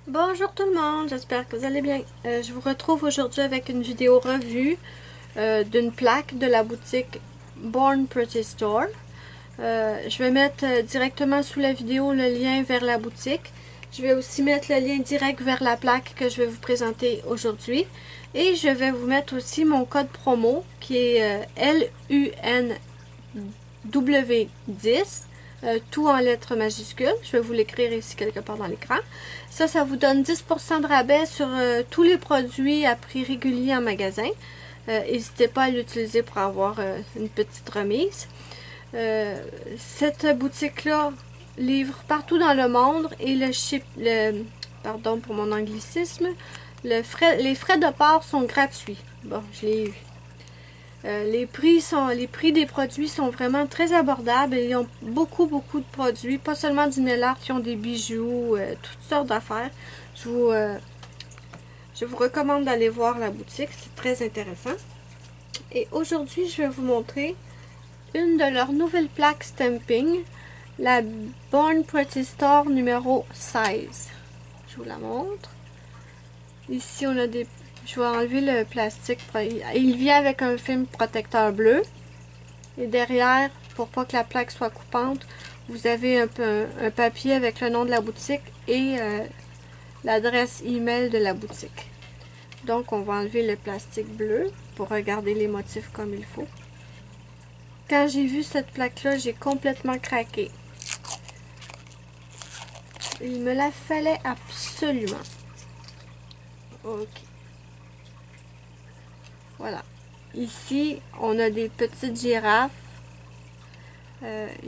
Bonjour tout le monde, j'espère que vous allez bien. Je vous retrouve aujourd'hui avec une vidéo revue d'une plaque de la boutique Born Pretty Store. Je vais mettre directement sous la vidéo le lien vers la boutique. Je vais aussi mettre le lien direct vers la plaque que je vais vous présenter aujourd'hui. Et je vais vous mettre aussi mon code promo qui est LUNW10. Tout en lettres majuscules. Je vais vous l'écrire ici quelque part dans l'écran. Ça vous donne 10% de rabais sur tous les produits à prix régulier en magasin. N'hésitez pas à l'utiliser pour avoir une petite remise. Cette boutique-là livre partout dans le monde et pardon pour mon anglicisme, les frais de port sont gratuits. Bon, je l'ai eu. Les prix des produits sont vraiment très abordables et ils ont beaucoup de produits, pas seulement du nail art, qui ont des bijoux, toutes sortes d'affaires. Je vous recommande d'aller voir la boutique, c'est très intéressant. Et aujourd'hui, je vais vous montrer une de leurs nouvelles plaques stamping, la Born Pretty Store numéro 16. Je vous la montre. Ici, on a des... Je vais enlever le plastique. Il vient avec un film protecteur bleu. Et derrière, pour pas que la plaque soit coupante, vous avez un papier avec le nom de la boutique et l'adresse email de la boutique. Donc, on va enlever le plastique bleu pour regarder les motifs comme il faut. Quand j'ai vu cette plaque-là, j'ai complètement craqué. Il me la fallait absolument. Ok. Voilà. Ici, on a des petites girafes.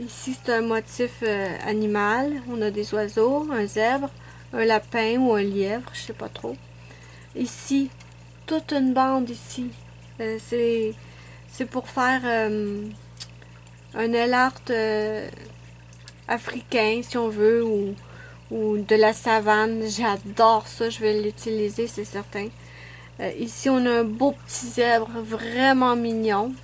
Ici, c'est un motif animal. On a des oiseaux, un zèbre, un lapin ou un lièvre, je sais pas trop. Ici, toute une bande ici. C'est pour faire un nail art africain, si on veut, ou de la savane. J'adore ça, je vais l'utiliser, c'est certain. Ici, on a un beau petit zèbre, vraiment mignon.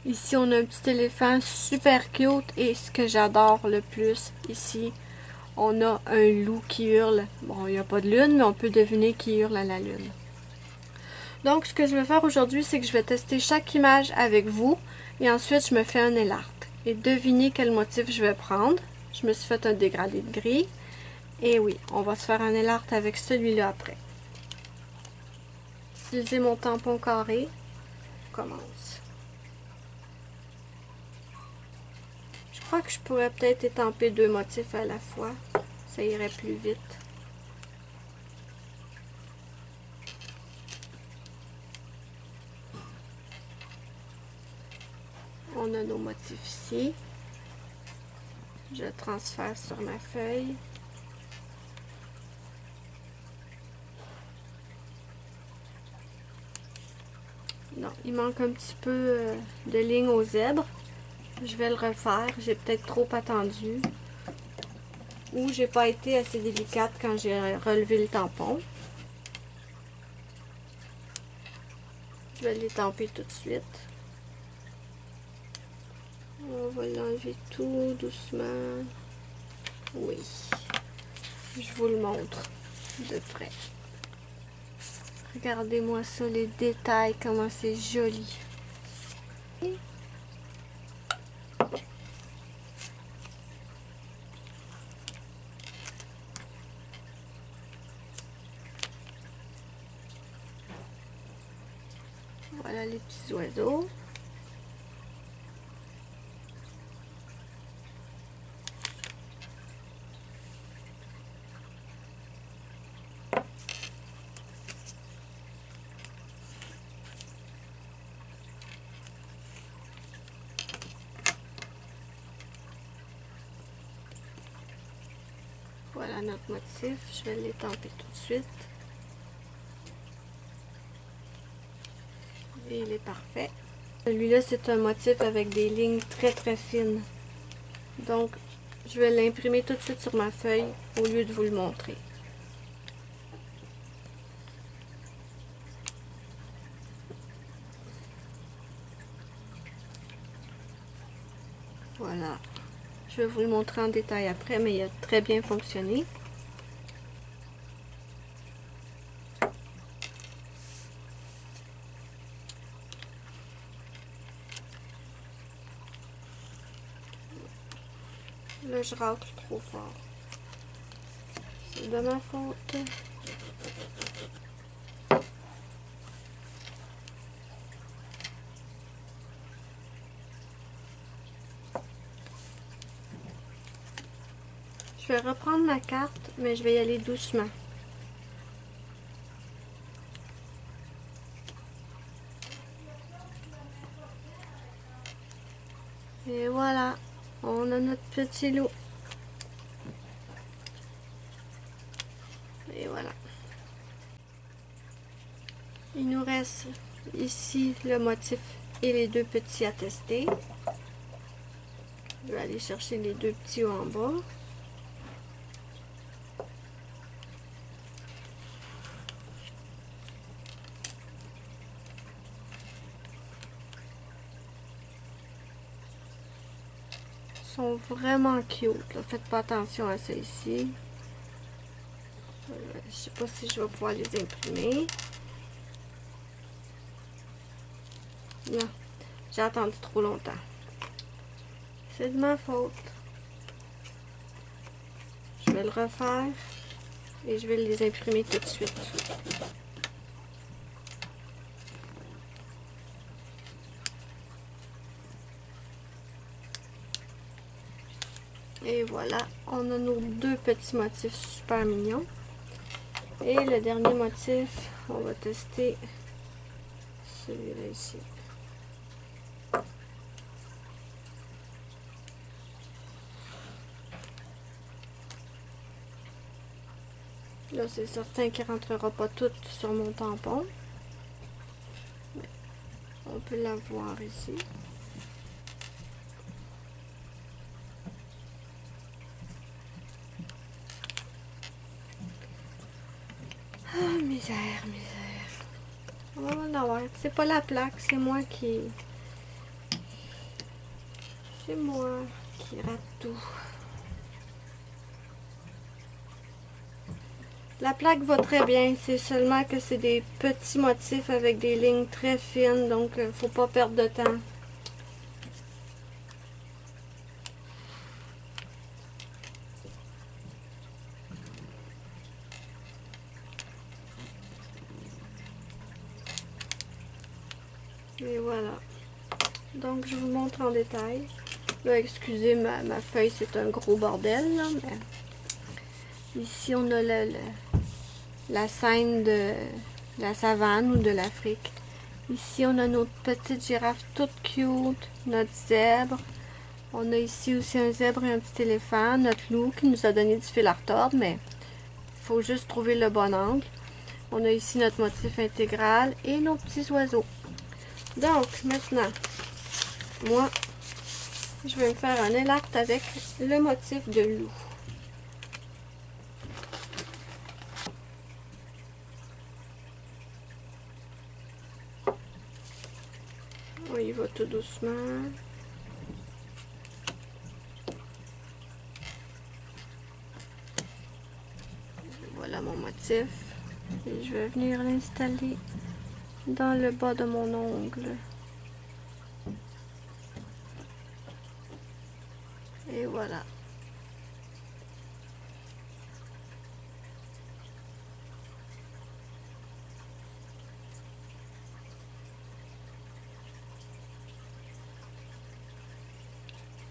Ici, on a un petit éléphant super cute. Et ce que j'adore le plus, ici, on a un loup qui hurle. Bon, il n'y a pas de lune, mais on peut deviner qu'il hurle à la lune. Donc, ce que je vais faire aujourd'hui, c'est que je vais tester chaque image avec vous. Et ensuite, je me fais un nail art. Et devinez quel motif je vais prendre. Je me suis fait un dégradé de gris. Et oui, on va se faire un nail art avec celui-là après. Utiliser mon tampon carré. On commence. Je crois que je pourrais peut-être étamper deux motifs à la fois. Ça irait plus vite. On a nos motifs ici. Je transfère sur ma feuille. Non, il manque un petit peu de ligne au zèbre. Je vais le refaire. J'ai peut-être trop attendu. Ou j'ai pas été assez délicate quand j'ai relevé le tampon. Je vais l'étamper tout de suite. On va l'enlever tout doucement. Oui. Je vous le montre de près. Regardez-moi ça, les détails, comment c'est joli. Voilà les petits oiseaux. Voilà notre motif. Je vais l'étamper tout de suite. Et il est parfait. Celui-là, c'est un motif avec des lignes très fines. Donc, je vais l'imprimer tout de suite sur ma feuille au lieu de vous le montrer. Voilà. Je vais vous le montrer en détail après, mais il a très bien fonctionné. Là, je racle trop fort. C'est de ma faute. Je vais reprendre ma carte, mais je vais y aller doucement. Et voilà, on a notre petit loup. Et voilà. Il nous reste ici le motif et les deux petits à tester. Je vais aller chercher les deux petits en bas. Ils sont vraiment cute, là. Faites pas attention à ça ici. Je sais pas si je vais pouvoir les imprimer. Non, j'ai attendu trop longtemps. C'est de ma faute. Je vais le refaire et je vais les imprimer tout de suite. Et voilà, on a nos deux petits motifs super mignons. Et le dernier motif, on va tester celui-là ici. Là, c'est certain qu'il ne rentrera pas tout sur mon tampon. Mais on peut l'avoir ici. Ah, misère, misère. On va l'avoir. C'est pas la plaque, c'est moi qui... C'est moi qui rate tout. La plaque va très bien, c'est seulement que c'est des petits motifs avec des lignes très fines, donc faut pas perdre de temps. Et voilà. Donc je vous montre en détail. Là, excusez ma feuille, c'est un gros bordel, là, mais ici on a la scène de la savane ou de l'Afrique. Ici, on a notre petite girafe toute cute, notre zèbre. On a ici aussi un zèbre et un petit éléphant, notre loup qui nous a donné du fil à retordre, mais il faut juste trouver le bon angle. On a ici notre motif intégral et nos petits oiseaux. Donc, maintenant, moi, je vais me faire un élacte avec le motif de loup. On y va tout doucement. Voilà mon motif. Et je vais venir l'installer dans le bas de mon ongle. Et voilà.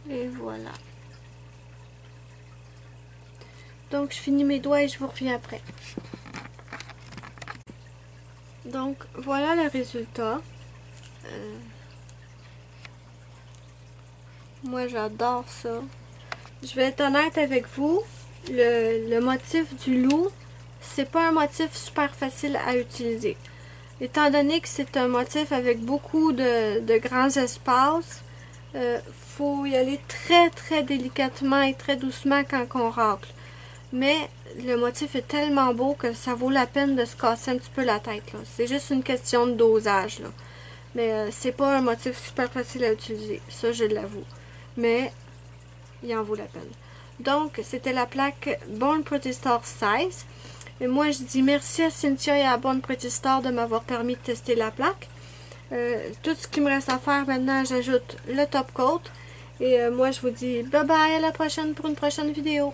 Et voilà. Donc, je finis mes doigts et je vous reviens après. Donc, voilà le résultat. Moi, j'adore ça. Je vais être honnête avec vous. Le motif du loup, c'est pas un motif super facile à utiliser. Étant donné que c'est un motif avec beaucoup de grands espaces, faut y aller très très délicatement et très doucement quand on racle. Mais le motif est tellement beau que ça vaut la peine de se casser un petit peu la tête. C'est juste une question de dosage. Là. Mais c'est pas un motif super facile à utiliser. Ça, je l'avoue. Mais il en vaut la peine. Donc, c'était la plaque Born Pretty Star 16. Et moi, je dis merci à Cynthia et à Born Pretty Star de m'avoir permis de tester la plaque. Tout ce qu'il me reste à faire maintenant, j'ajoute le top coat Et moi, je vous dis bye bye, à la prochaine pour une prochaine vidéo.